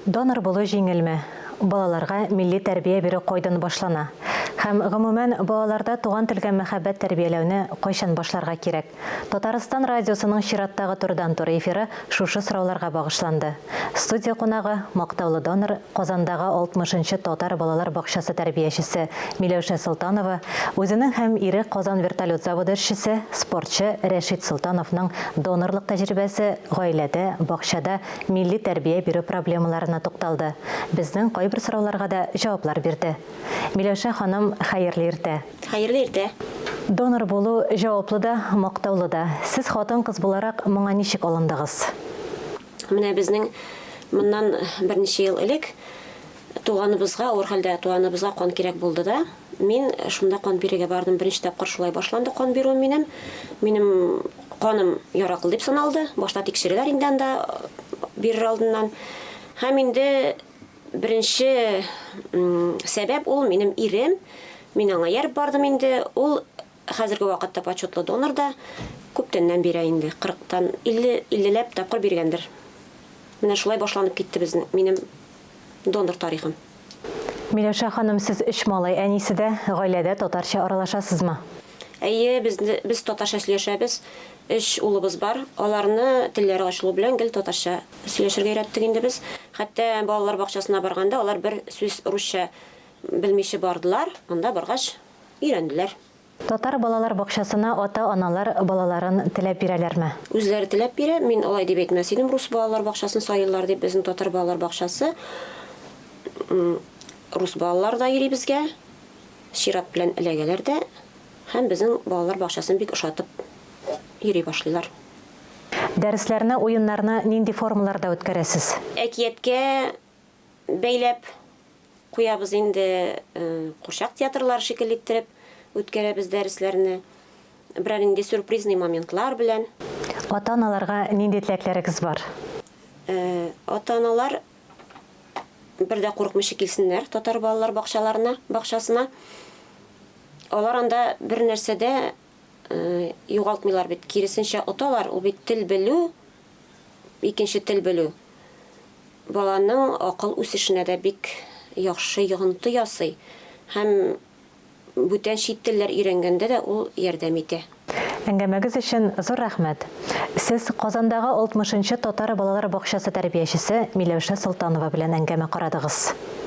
Донор болу жеңілме. Балаларға милли тәрбие бері қойдан башлана. Һәм гомумән балаларда туган телгә мәхәббәт тәрбияләүне кайчан башларга кирәк? Татарстан радиосының чираттагы турдан тур эфиры шушы сорауларга багышланды. Студия кунагы мактаулы донор Казандагы 60-нчы татар балалар бакчасы тәрбиячесе Миләүшә Солтанова, үзенең һәм ире Казан вертолет заводы эшчесе, спортчы Рәшит Солтановның донорлык тәҗрибәсе гаиләдә, бакчада милли тәрбия бирү проблемаларына тукталды. Безнең кайбер сорауларга да җаваплар бирде. Миләүшә ханым, хәерле иртә. Хәерле иртә. Донор болу җаваплы да, мактаулы да. Сез хатын-кыз буларак моңа ничек алындыгыз? Менә безнең моннан берничә ел элек туганыбызга, авыр хәлдә туганыбызга кан кирәк булды да. Мин шунда кан бирергә бардым. Беренче тапкыр шулай башланды кан бирү минем. Минем каным яраклы дип саналды. Башта тикшерәләр инде анда бирер алдыннан. Һәм инде беренче сәбәп ул минем ирем. Мин аңа ярып бардым инде. Ул хәзерге вакытта почетлы донор да. Күптәннән бирә инде. 40-тан 50-ләп тапкыр биргәндер. Менә шулай башланып китте безнең минем донор тарихым. Миләүшә ханым, сез 3 малай әнисе дә, гаиләдә татарча аралашасызмы? Әйе, без татарча сөйләшәбез. 3 улыбыз бар. Аларны телләре ачылу белән гел татарча сөйләшергә өйрәттек инде без. Хәтта балалар бакчасына барганда алар бер сүз русча белмичә бардылар. Анда баргач өйрәнделәр. Татар балалар бакчасына ата-аналар балаларын теләп бирәләрме? Үзләре теләп бирә. Мин алай дип әйтмәс идем. Рус балалар бакчасын сайыллар дип, безнең татар балалар бакчасы. Рус балалар да йөри безгә. Чират белән эләгәләр дә. Һәм безнең балалар бакчасын бик ошатып йөри башлыйлар. Дәресләрне, уеннарны нинди формаларда үткәрәсез? Әкияткә бәйләп куябыз инде, курчак театрлар шикелле иттереп үткәрәбез дәресләрне. Берәр инде сюрпризный моментлар белән. Ата-аналарга нинди теләкләрегез бар? Ата-аналар бер дә курыкмыйча килсеннәр татар балалар бакчасына. Алар анда бер нәрсәдә югалтмыйлар бит. Киресенчә оталар, ул бит тел белү, икенче тел белү. Баланың акыл үсешенә дә бик яхшы йогынты ясый. Һәм бүтән чит телләр өйрәнгәндә дә ул ярдәм итә. Әңгәмәгез өчен зур рәхмәт. Сез Казандагы 60-нчы татар балалар бакчасы тәрбиячесе Миләүшә Солтанова белән әңгәмә карадыгыз.